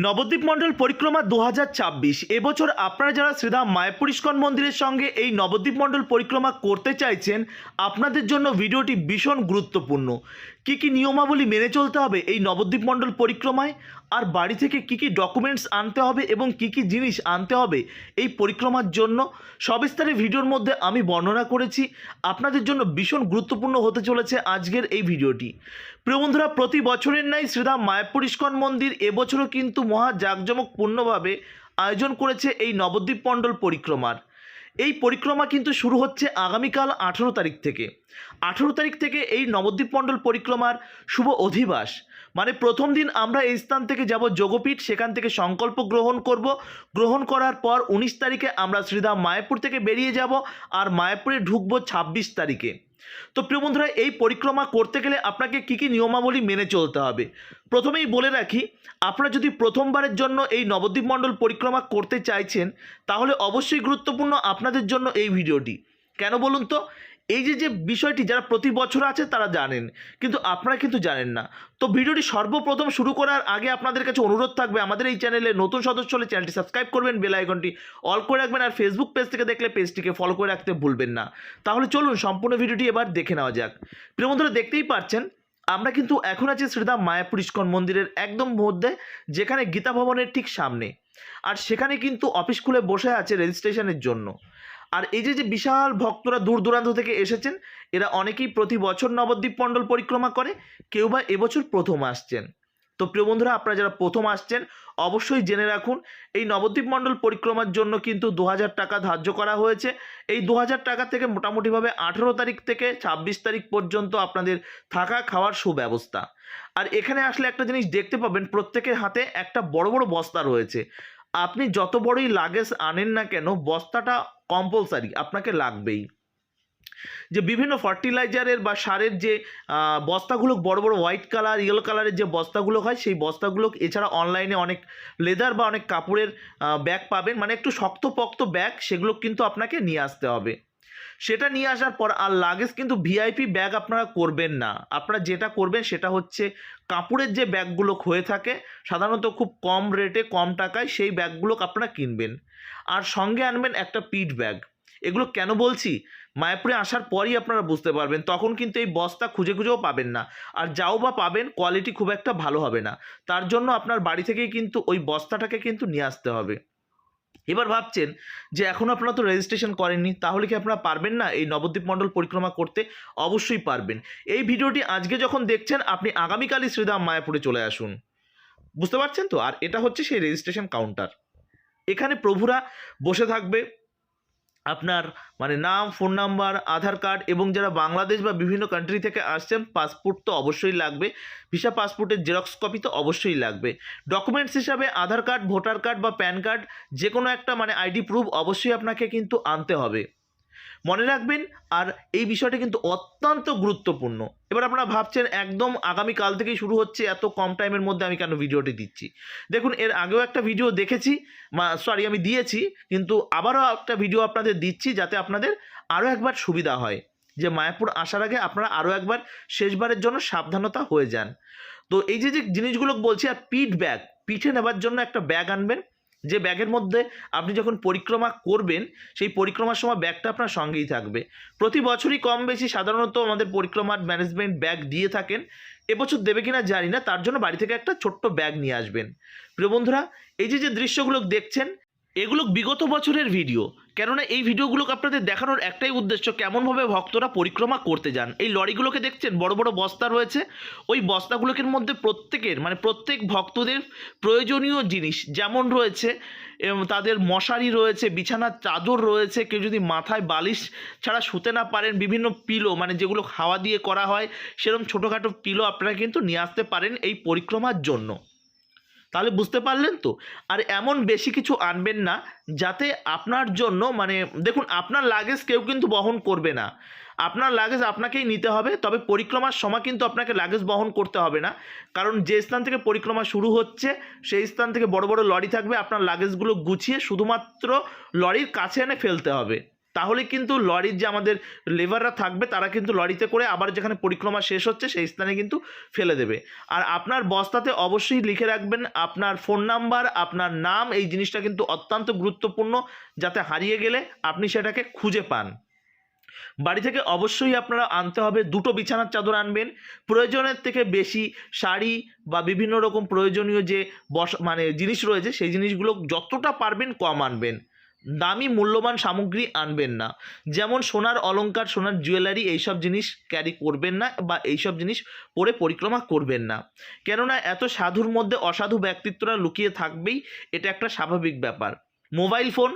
নবদ্বীপ মণ্ডল পরিক্রমা 2026 এবছর আপনারা যারা শ্রীধাম মায়াপুর ইস্কন মন্দিরের সঙ্গে এই নবদ্বীপ মণ্ডল পরিক্রমা করতে চাইছেন, আপনাদের জন্য ভিডিওটি ভীষণ গুরুত্বপূর্ণ। কি কি নিয়মাবলী মেনে চলতে হবে এই নবদ্বীপ মণ্ডল পরিক্রমায়, আর বাড়ি থেকে কি কি ডকুমেন্টস আনতে হবে এবং কি কি জিনিস আনতে হবে এই পরিক্রমার জন্য, সবিস্তারে ভিডিওর মধ্যে আমি বর্ণনা করেছি। আপনাদের জন্য ভীষণ গুরুত্বপূর্ণ হতে চলেছে আজকের এই ভিডিওটি। প্রিয় বন্ধুরা, প্রতি বছরের ন্যায় শ্রীধাম মায়াপুর ইস্কন মন্দির এবছরও কিন্তু মহা জাঁকজমকপূর্ণভাবে আয়োজন করেছে এই নবদ্বীপ মণ্ডল পরিক্রমার। এই পরিক্রমা কিন্তু শুরু হচ্ছে আগামীকাল 18 তারিখ থেকে। 18 তারিখ থেকে এই নবদ্বীপ মণ্ডল পরিক্রমার শুভ অধিবাস, মানে প্রথম দিন আমরা এই স্থান থেকে যাব যোগপীঠ, সেখান থেকে সংকল্প গ্রহণ করব। গ্রহণ করার পর 19 তারিখে আমরা শ্রীধাম মায়াপুর থেকে বেরিয়ে যাব, আর মায়াপুরে ঢুকবো 26 তারিখে। তো প্রিয় বন্ধুরা, এই পরিক্রমা করতে গেলে আপনাকে কি কি নিয়মাবলী মেনে চলতে হবে প্রথমেই বলে রাখি। আপনারা যদি প্রথমবারের জন্য এই নবদ্বীপ মণ্ডল পরিক্রমা করতে চাইছেন, তাহলে অবশ্যই গুরুত্বপূর্ণ আপনাদের জন্য এই ভিডিওটি। কেন বলুন তো? এই যে বিষয়টি যারা প্রতি বছর আছে তারা জানেন, কিন্তু আপনারা কিন্তু জানেন না। তো ভিডিওটি সর্বপ্রথম শুরু করার আগে আপনাদের কাছে অনুরোধ থাকবে, আমাদের এই চ্যানেলে নতুন সদস্য হলে চ্যানেলটি সাবস্ক্রাইব করবেন, বেল আইকনটি অল করে রাখবেন, আর ফেসবুক পেজ থেকে দেখলে পেজটিকে ফলো করে রাখতে ভুলবেন না। তাহলে চলুন সম্পূর্ণ ভিডিওটি এবার দেখে নেওয়া যাক। প্রিয় বন্ধুরা, দেখতেই পাচ্ছেন আমরা কিন্তু এখন আছি শ্রীধাম মায়াপুর ইস্কন মন্দিরের একদম মধ্যে, যেখানে গীতা ভবনের ঠিক সামনে। আর সেখানে কিন্তু অফিস খুলে বসে আছে রেজিস্ট্রেশনের জন্য। আর এই যে বিশাল ভক্তরা দূর দূরান্ত থেকে এসেছেন, এরা অনেকেই প্রতি বছর নবদ্বীপ মণ্ডল পরিক্রমা করে, কেউ বা এবছর প্রথম আসছেন। তো প্রিয় বন্ধুরা, আপনারা যারা প্রথম আসছেন অবশ্যই জেনে রাখুন, এই নবদ্বীপ মণ্ডল পরিক্রমার জন্য কিন্তু 2000 টাকা ধার্য করা হয়েছে। এই 2000 টাকা থেকে মোটামুটিভাবে 18 তারিখ থেকে 26 তারিখ পর্যন্ত আপনাদের থাকা খাওয়ার সুব্যবস্থা। আর এখানে আসলে একটা জিনিস দেখতে পাবেন, প্রত্যেকের হাতে একটা বড় বড় বস্তা রয়েছে। আপনি যত বড়ই লাগেজ আনেন না কেন, বস্তাটা কম্পালসারি আপনাকে লাগবেই। যে বিভিন্ন ফার্টিলাইজারের বা সারের যে বস্তাগুলো বড় বড় হোয়াইট কালার ইয়েলো কালারের যে বস্তাগুলো হয়, সেই বস্তাগুলো, এছাড়া অনলাইনে অনেক লেদার বা অনেক কাপড়ের ব্যাগ পাবেন, মানে একটু শক্তপোক্ত ব্যাগ, সেগুলো কিন্তু আপনাকে নিয়ে আসতে হবে। সেটা নিয়ে আসার পর আর লাগেজ কিন্তু ভিআইপি ব্যাগ আপনারা করবেন না। আপনারা যেটা করবেন সেটা হচ্ছে কাপড়ের যে ব্যাগগুলো হয়ে থাকে সাধারণত খুব কম রেটে কম টাকায়, সেই ব্যাগগুলো আপনারা কিনবেন। আর সঙ্গে আনবেন একটা পিঠ ব্যাগ। এগুলো কেন বলছি, মায়াপুরে আসার পরই আপনারা বুঝতে পারবেন, তখন কিন্তু এই বস্তা খুঁজে খুঁজেও পাবেন না, আর যাও বা পাবেন কোয়ালিটি খুব একটা ভালো হবে না। তার জন্য আপনার বাড়ি থেকেই কিন্তু ওই বস্তাটাকে কিন্তু নিয়ে আসতে হবে। এবার ভাবছেন যে এখনও আপনারা তো রেজিস্ট্রেশন করেননি, তাহলে কি আপনারা পারবেন না এই নবদ্বীপ মণ্ডল পরিক্রমা করতে? অবশ্যই পারবেন। এই ভিডিওটি আজকে যখন দেখছেন, আপনি আগামীকালই শ্রীধাম মায়াপুরে চলে আসুন। বুঝতে পারছেন তো? আর এটা হচ্ছে সেই রেজিস্ট্রেশন কাউন্টার। এখানে প্রভুরা বসে থাকবে, আপনার মানে নাম, ফোন নাম্বার, আধার কার্ড, এবং যারা বাংলাদেশ বা বিভিন্ন কান্ট্রি থেকে আসছেন পাসপোর্ট তো অবশ্যই লাগবে, ভিসা পাসপোর্টের জেরক্স কপি তো অবশ্যই লাগবে। ডকুমেন্টস হিসাবে আধার কার্ড, ভোটার কার্ড বা প্যান কার্ড, যে কোনো একটা মানে আইডি প্রুফ অবশ্যই আপনাকে কিন্তু আনতে হবে, মনে রাখবেন। আর এই বিষয়টা কিন্তু অত্যন্ত গুরুত্বপূর্ণ। এবার আপনারা ভাবছেন একদম আগামীকাল থেকেই শুরু হচ্ছে, এত কম টাইমের মধ্যে আমি কেন ভিডিওটি দিচ্ছি? দেখুন, এর আগেও একটা ভিডিও দেখেছি, আমি দিয়েছি, কিন্তু আবারও একটা ভিডিও আপনাদের দিচ্ছি, যাতে আপনাদের আরও একবার সুবিধা হয়, যে মায়াপুর আসার আগে আপনারা আরও একবার শেষবারের জন্য সাবধানতা হয়ে যান। তো এই যে জিনিসগুলো বলছি, আর পিঠ ব্যাগ, পিঠে নেবার জন্য একটা ব্যাগ আনবেন, যে ব্যাগের মধ্যে আপনি যখন পরিক্রমা করবেন, সেই পরিক্রমার সময় ব্যাগটা আপনার সঙ্গেই থাকবে। প্রতি বছরই কম বেশি সাধারণত আমাদের পরিক্রমার ম্যানেজমেন্ট ব্যাগ দিয়ে থাকেন, এবছর দেবে কিনা জানি না, তার জন্য বাড়ি থেকে একটা ছোট্ট ব্যাগ নিয়ে আসবেন। প্রিয় বন্ধুরা, এই যে দৃশ্যগুলো দেখছেন, এগুলো বিগত বছরের ভিডিও, কেননা এই ভিডিওগুলোকে আপনাদের দেখানোর একটাই উদ্দেশ্য, কেমনভাবে ভক্তরা পরিক্রমা করতে যান। এই লরিগুলোকে দেখছেন, বড় বড় বস্তা রয়েছে, ওই বস্তাগুলোর মধ্যে প্রত্যেক ভক্তদের প্রয়োজনীয় জিনিস যেমন রয়েছে, তাদের মশারি রয়েছে, বিছানার চাদর রয়েছে, কেউ যদি মাথায় বালিশ ছাড়া শুতে না পারেন, বিভিন্ন পিলো, মানে যেগুলো হাওয়া দিয়ে করা হয়, সেরকম ছোটোখাটো পিলো আপনারা কিন্তু নিয়ে আসতে পারেন এই পরিক্রমার জন্য। তাহলে বুঝতে পারলেন তো? আর এমন বেশি কিছু আনবেন না, যাতে আপনার জন্য মানে দেখুন, আপনার লাগেজ কেউ কিন্তু বহন করবে না, আপনার লাগেজ আপনাকেই নিতে হবে। তবে পরিক্রমার সময় কিন্তু আপনাকে লাগেজ বহন করতে হবে না, কারণ যে স্থান থেকে পরিক্রমা শুরু হচ্ছে সেই স্থান থেকে বড় বড় লরি থাকবে, আপনার লাগেজগুলো গুছিয়ে শুধুমাত্র লরির কাছে এনে ফেলতে হবে। তাহলে কিন্তু লরির যে আমাদের লেবাররা থাকবে তারা কিন্তু লরিতে করে আবার যেখানে পরিক্রমা শেষ হচ্ছে সেই স্থানে কিন্তু ফেলে দেবে। আর আপনার বস্তাতে অবশ্যই লিখে রাখবেন আপনার ফোন নাম্বার, আপনার নাম, এই জিনিসটা কিন্তু অত্যন্ত গুরুত্বপূর্ণ, যাতে হারিয়ে গেলে আপনি সেটাকে খুঁজে পান। বাড়ি থেকে অবশ্যই আপনারা আনতে হবে দুটো বিছানার চাদর আনবেন, প্রয়োজনের থেকে বেশি শাড়ি বা বিভিন্ন রকম প্রয়োজনীয় যে জিনিস রয়েছে সেই জিনিসগুলো যতটা পারবেন কম আনবেন। দামি মূল্যবান সামগ্রী আনবেন না, যেমন সোনার অলংকার, সোনার জুয়েলারি, এইসব জিনিস ক্যারি করবেন না বা এইসব জিনিস পরে পরিক্রমা করবেন না। কেননা এত সাধুর মধ্যে অসাধু ব্যক্তিত্বরা লুকিয়ে থাকবেই, এটা একটা স্বাভাবিক ব্যাপার। মোবাইল ফোন,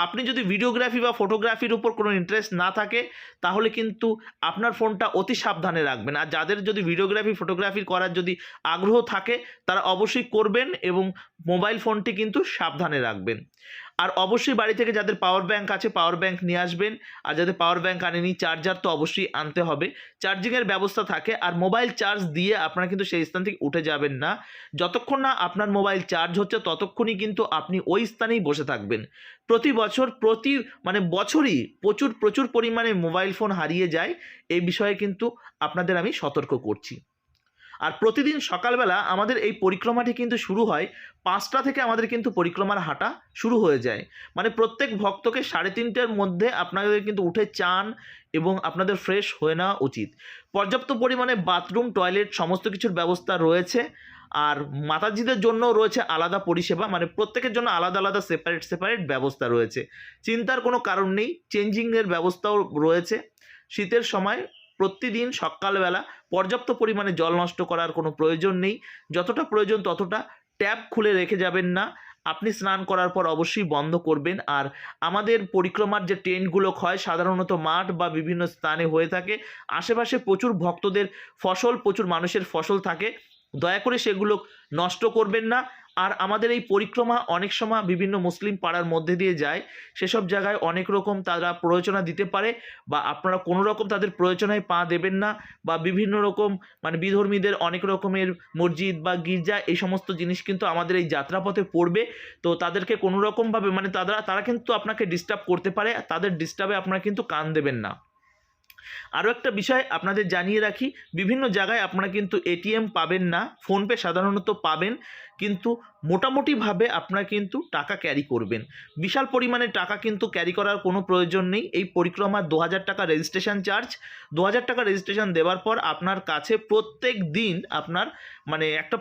আপনি যদি ভিডিওগ্রাফি বা ফটোগ্রাফির উপর কোনো ইন্টারেস্ট না থাকে তাহলে কিন্তু আপনার ফোনটা অতি সাবধানে রাখবেন। আর যাদের যদি ভিডিওগ্রাফি ফটোগ্রাফি করার যদি আগ্রহ থাকে তারা অবশ্যই করবেন এবং মোবাইল ফোনটি কিন্তু সাবধানে রাখবেন। আর অবশ্যই বাড়ি থেকে যাদের পাওয়ার ব্যাংক আছে পাওয়ার ব্যাংক নিয়ে আসবেন, আর যাদের পাওয়ার ব্যাংক আনেনি চার্জার তো অবশ্যই আনতে হবে, চার্জিংয়ের ব্যবস্থা থাকে। আর মোবাইল চার্জ দিয়ে আপনারা কিন্তু সেই স্থান থেকে উঠে যাবেন না, যতক্ষণ না আপনার মোবাইল চার্জ হচ্ছে ততক্ষণই কিন্তু আপনি ওই স্থানেই বসে থাকবেন। প্রতি বছর বছরই প্রচুর পরিমাণে মোবাইল ফোন হারিয়ে যায়, এই বিষয়ে কিন্তু আপনাদের আমি সতর্ক করছি। আর প্রতিদিন সকালবেলা আমাদের এই পরিক্রমাটি কিন্তু শুরু হয় 5টা থেকে, আমাদের কিন্তু পরিক্রমার হাঁটা শুরু হয়ে যায়। প্রত্যেক ভক্তকে 3:30টার মধ্যে আপনাদের কিন্তু উঠে চান এবং আপনাদের ফ্রেশ হয়ে নেওয়া উচিত। পর্যাপ্ত পরিমাণে বাথরুম, টয়লেট সমস্ত কিছুর ব্যবস্থা রয়েছে। আর মাতাজিদের জন্য রয়েছে আলাদা পরিষেবা, প্রত্যেকের জন্য আলাদা আলাদা সেপারেট ব্যবস্থা রয়েছে। চিন্তার কোনো কারণ নেই, চেঞ্জিংয়ের ব্যবস্থাও রয়েছে। শীতের সময় প্রতিদিন সকালবেলা পর্যাপ্ত পরিমাণে জল নষ্ট করার কোনো প্রয়োজন নেই, যতটা প্রয়োজন ততটা। ট্যাপ খুলে রেখে যাবেন না, আপনি স্নান করার পর অবশ্যই বন্ধ করবেন। আর আমাদের পরিক্রমার যে টেন্টগুলো হয় সাধারণত মাঠ বা বিভিন্ন স্থানে হয়ে থাকে, আশেপাশে প্রচুর ভক্তদের ফসল, প্রচুর মানুষের ফসল থাকে, দয়া করে সেগুলো নষ্ট করবেন না। আর আমাদের এই পরিক্রমা অনেক সময় বিভিন্ন মুসলিম পাড়ার মধ্যে দিয়ে যায়, সেসব জায়গায় অনেক রকম তারা প্ররোচনা দিতে পারে, বা আপনারা কোনো রকম তাদের প্ররোচনায় পা দেবেন না। বা বিভিন্ন রকম বিধর্মীদের অনেক রকমের মসজিদ বা গির্জা, এই সমস্ত জিনিস কিন্তু আমাদের এই যাত্রাপথে পড়বে। তো তাদেরকে কোনো রকমভাবে তারা কিন্তু আপনাকে ডিস্টার্ব করতে পারে, তাদের ডিস্টার্বে আপনারা কিন্তু কান দেবেন না। আরও একটা বিষয় আপনাদের জানিয়ে রাখি, বিভিন্ন জায়গায় আপনারা কিন্তু এটিএম পাবেন না, ফোনপে সাধারণত পাবেন, কিন্তু মোটামুটিভাবে আপনারা কিন্তু টাকা ক্যারি করবেন। বিশাল পরিমাণে টাকা কিন্তু ক্যারি করার কোনো প্রয়োজন নেই। এই পরিক্রমার 2000 টাকা রেজিস্ট্রেশন চার্জ, 2000 টাকা রেজিস্ট্রেশন দেওয়ার পর আপনার কাছে প্রত্যেক দিন আপনার একটা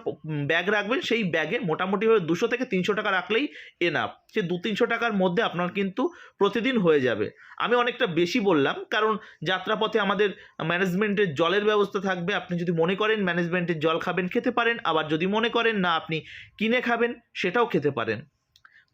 ব্যাগ রাখবেন, সেই ব্যাগে মোটামুটিভাবে 200 থেকে 300 টাকা রাখলেই এনাফ। সে 200-300 টাকার মধ্যে আপনার কিন্তু প্রতিদিন হয়ে যাবে। আমি অনেকটা বেশি বললাম, কারণ যাত্রাপথে আমাদের ম্যানেজমেন্টের জলের ব্যবস্থা থাকবে। আপনি যদি মনে করেন ম্যানেজমেন্টের জল খাবেন, খেতে পারেন, আবার যদি মনে করেন না আপনি কিনে খাবেন, সেটাও খেতে পারেন।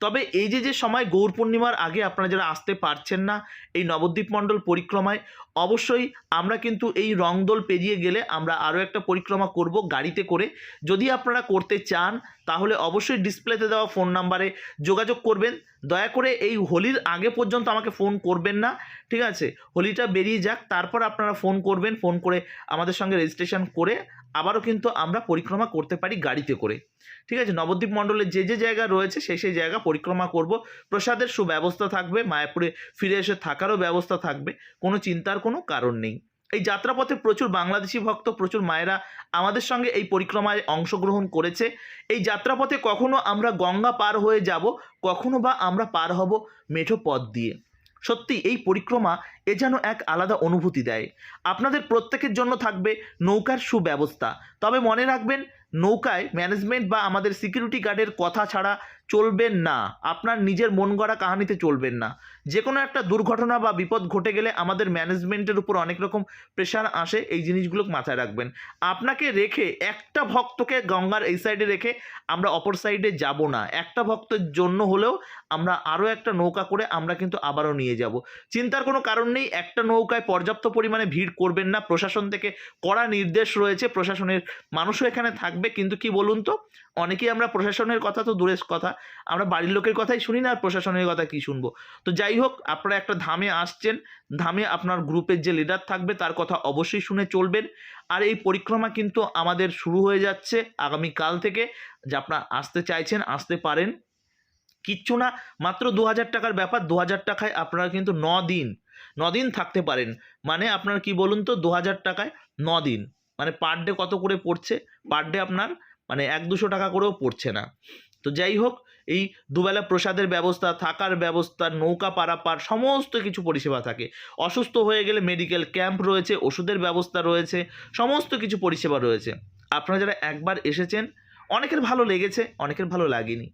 তবে এই যে সময় গৌর পূর্ণিমার আগে আপনারা যারা আসতে পারছেন না এই নবদ্বীপ মণ্ডল পরিক্রমায়, অবশ্যই আমরা কিন্তু এই রংদোল পেরিয়ে গেলে আমরা আরও একটা পরিক্রমা করব গাড়িতে করে। যদি আপনারা করতে চান তাহলে অবশ্যই ডিসপ্লেতে দেওয়া ফোন নাম্বারে যোগাযোগ করবেন। দয়া করে এই হোলির আগে পর্যন্ত আমাকে ফোন করবেন না, ঠিক আছে? হোলিটা বেরিয়ে যাক, তারপর আপনারা ফোন করবেন, ফোন করে আমাদের সঙ্গে রেজিস্ট্রেশন করে আবারও কিন্তু আমরা পরিক্রমা করতে পারি গাড়িতে করে, ঠিক আছে? নবদ্বীপ মণ্ডলের যে জায়গা রয়েছে সেই জায়গা পরিক্রমা করব। প্রসাদের সুব্যবস্থা থাকবে, মায়াপুরে ফিরে এসে থাকারও ব্যবস্থা থাকবে, কোনো চিন্তার কোনো কারণ নেই। এই যাত্রাপথে প্রচুর বাংলাদেশি ভক্ত, প্রচুর মায়েরা আমাদের সঙ্গে এই পরিক্রমায় অংশগ্রহণ করেছে। এই যাত্রাপথে কখনো আমরা গঙ্গা পার হয়ে যাব, কখনো বা আমরা পার হব মেঠো পথ দিয়ে। সত্যি এই পরিক্রমা যেন এক আলাদা অনুভূতি দেয়। আপনাদের প্রত্যেকের জন্য থাকবে নৌকার সুব্যবস্থা। তবে মনে রাখবেন, নৌকায় ম্যানেজমেন্ট বা আমাদের সিকিউরিটি গার্ডের কথা ছাড়া চলবেন না, আপনার নিজের মন গড়া কাহানিতে চলবেন না। যে কোনো একটা দুর্ঘটনা বা বিপদ ঘটে গেলে আমাদের ম্যানেজমেন্টের উপর অনেক রকম প্রেশার আসে, এই জিনিসগুলো মাথায় রাখবেন। আপনাকে রেখে একটা ভক্তকে গঙ্গার এই সাইডে রেখে আমরা অপর সাইডে যাব না, একটা ভক্তের জন্য হলেও আমরা আরও একটা নৌকা করে আমরা কিন্তু আবারও নিয়ে যাব। চিন্তার কোনো কারণ নেই, একটা নৌকায় পর্যাপ্ত পরিমাণে ভিড় করবেন না, প্রশাসন থেকে কড়া নির্দেশ রয়েছে, প্রশাসনের মানুষও এখানে থাকবে। কিন্তু কি বলুন তো, অনেকেই আমরা প্রশাসনের কথা তো দূরের কথা, আমরা বাড়ির লোকের কথাই শুনি না, আর প্রশাসনের কথা কি শুনবো। তো যাই হোক, আপনারা একটা ধামে আসছেন, ধামে আপনার গ্রুপের যে লিডার থাকবে তার কথা অবশ্যই শুনে চলবেন। আর এই পরিক্রমা কিন্তু আমাদের শুরু হয়ে যাচ্ছে আগামীকাল থেকে। যে আপনারা আসতে চাইছেন আসতে পারেন, কিচ্ছু না, মাত্র 2000 টাকার ব্যাপার। 2000 টাকায় আপনারা কিন্তু 9 দিন থাকতে পারেন। মানে আপনার কি বলুন তো, 2000 টাকায় 9 দিন, মানে পার ডে কত করে পড়ছে? পার ডে আপনার মানে 100-200 টাকা করেও পড়ছে না। তো যাই হোক, এই দুবেলা প্রসাদের ব্যবস্থা, থাকার ব্যবস্থা, নৌকা পারাপার, সমস্ত কিছু পরিষেবা থাকে। অসুস্থ হয়ে গেলে মেডিকেল ক্যাম্প রয়েছে, ওষুধের ব্যবস্থা রয়েছে, সমস্ত কিছু পরিষেবা রয়েছে। আপনারা যারা একবার এসেছেন, অনেকের ভালো লেগেছে, অনেকের ভালো লাগেনি।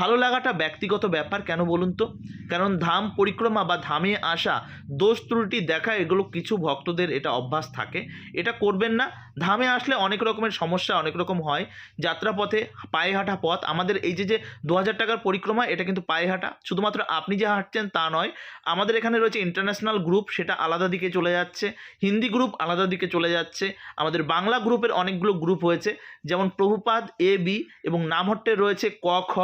ভালো লাগাটা ব্যক্তিগত ব্যাপার, কেন বলুন তো? কারণ ধাম পরিক্রমা বা ধামে আসা, দোষ ত্রুটি দেখা, এগুলো কিছু ভক্তদের এটা অভ্যাস থাকে। এটা করবেন না। ধামে আসলে অনেক রকমের সমস্যা অনেক রকম হয়। যাত্রাপথে পায়ে হাঁটা পথ, আমাদের এই যে 2000 টাকার পরিক্রমা, এটা কিন্তু পায়ে হাঁটা। শুধুমাত্র আপনি যে হাঁটছেন তা নয়, আমাদের এখানে রয়েছে ইন্টারন্যাশনাল গ্রুপ, সেটা আলাদা দিকে চলে যাচ্ছে। হিন্দি গ্রুপ আলাদা দিকে চলে যাচ্ছে। আমাদের বাংলা গ্রুপের অনেকগুলো গ্রুপ হয়েছে, যেমন প্রভুপাদ AB, এবং নামহট্টে রয়েছে ক খ।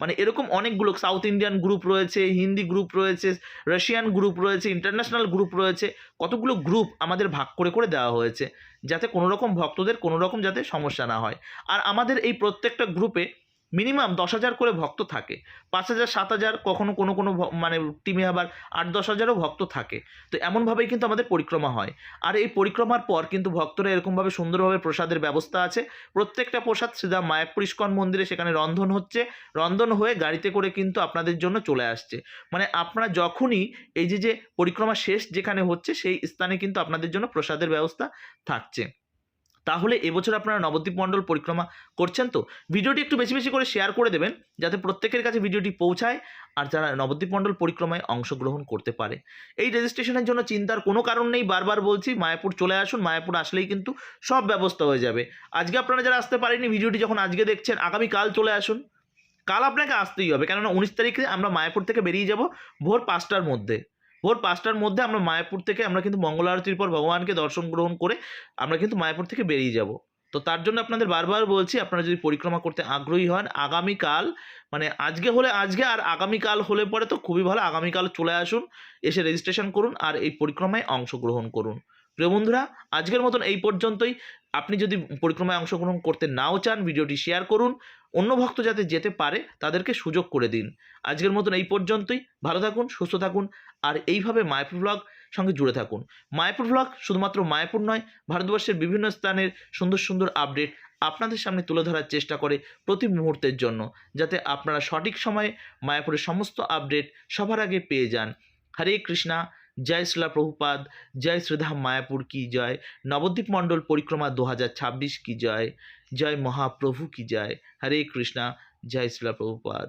মানে এরকম অনেকগুলো সাউথ ইন্ডিয়ান গ্রুপ রয়েছে, হিন্দি গ্রুপ রয়েছে, রাশিয়ান গ্রুপ রয়েছে, ইন্টারন্যাশনাল গ্রুপ রয়েছে। কতগুলো গ্রুপ আমাদের ভাগ করে করে দেওয়া হয়েছে, যাতে কোনো রকম ভক্তদের কোনো রকম যাতে সমস্যা না হয়। আর আমাদের এই প্রত্যেকটা গ্রুপে মিনিমাম 10,000 করে ভক্ত থাকে। 5,000, 7,000, কখনো কোনো কোনো মানে টিমে আবার 8-10 হাজারও ভক্ত থাকে। তো এমনভাবেই কিন্তু আমাদের পরিক্রমা হয়। আর এই পরিক্রমার পর কিন্তু ভক্তরা এরকমভাবে সুন্দরভাবে প্রসাদের ব্যবস্থা আছে। প্রত্যেকটা প্রসাদ শ্রীধাম মায়াপুর ইস্কন মন্দিরে সেখানে রন্ধন হচ্ছে, রন্ধন হয়ে গাড়িতে করে কিন্তু আপনাদের জন্য চলে আসছে। মানে আপনারা যখনই এই যে পরিক্রমা শেষ যেখানে হচ্ছে, সেই স্থানে কিন্তু আপনাদের জন্য প্রসাদের ব্যবস্থা থাকছে। তাহলে এবছর আপনারা নবদ্বীপ মণ্ডল পরিক্রমা করছেন তো? ভিডিওটি একটু বেশি বেশি করে শেয়ার করে দেবেন, যাতে প্রত্যেকের কাছে ভিডিওটি পৌঁছায় আর যারা নবদ্বীপ মণ্ডল পরিক্রমায় অংশগ্রহণ করতে পারে। এই রেজিস্ট্রেশনের জন্য চিন্তার কোনো কারণ নেই, বারবার বলছি, মায়াপুর চলে আসুন। মায়াপুর আসলেই কিন্তু সব ব্যবস্থা হয়ে যাবে। আজকে আপনারা যারা আসতে পারেননি, ভিডিওটি যখন আজকে দেখছেন, আগামীকাল চলে আসুন। কাল আপনাকে আসতেই হবে, কেননা 19 তারিখে আমরা মায়াপুর থেকে বেরিয়ে যাব ভোর 5টার মধ্যে। ভোর 5টার মধ্যে আমরা মায়াপুর থেকে আমরা কিন্তু মঙ্গল আরতির পর ভগবানকে দর্শন গ্রহণ করে আমরা কিন্তু মায়াপুর থেকে বেরিয়ে যাব। তো তার জন্য আপনাদের বারবার বলছি, আপনারা যদি পরিক্রমা করতে আগ্রহী হন, আগামীকাল, মানে আজকে হলে আজকে, আর আগামীকাল হলে পরে তো খুবই ভালো, আগামীকাল চলে আসুন, এসে রেজিস্ট্রেশন করুন আর এই পরিক্রমায় অংশগ্রহণ করুন। প্রিয় বন্ধুরা, আজকের মতন এই পর্যন্তই। আপনি যদি পরিক্রমায় অংশগ্রহণ করতে নাও চান, ভিডিওটি শেয়ার করুন, অন্য ভক্ত যাতে যেতে পারে তাদেরকে সুযোগ করে দিন। আজকের মতন এই পর্যন্তই। ভালো থাকুন, সুস্থ থাকুন, আর এইভাবে মায়াপুর ব্লগ সঙ্গে জুড়ে থাকুন। মায়াপুর ব্লগ শুধুমাত্র মায়াপুর নয়, ভারতবর্ষের বিভিন্ন স্থানের সুন্দর সুন্দর আপডেট আপনাদের সামনে তুলে ধরার চেষ্টা করে প্রতি মুহূর্তের জন্য, যাতে আপনারা সঠিক সময়ে মায়াপুরের সমস্ত আপডেট সবার আগে পেয়ে যান। হরে কৃষ্ণা। জয় শ্রীলা প্রভুপাদ। জয় শ্রীধাম মায়াপুর কি জয়। নবদ্বীপ মণ্ডল পরিক্রমা 2026 কি জয়। জয় মহাপ্রভু কি জয়। হরে কৃষ্ণা। জয় শ্রীলা প্রভুপাদ।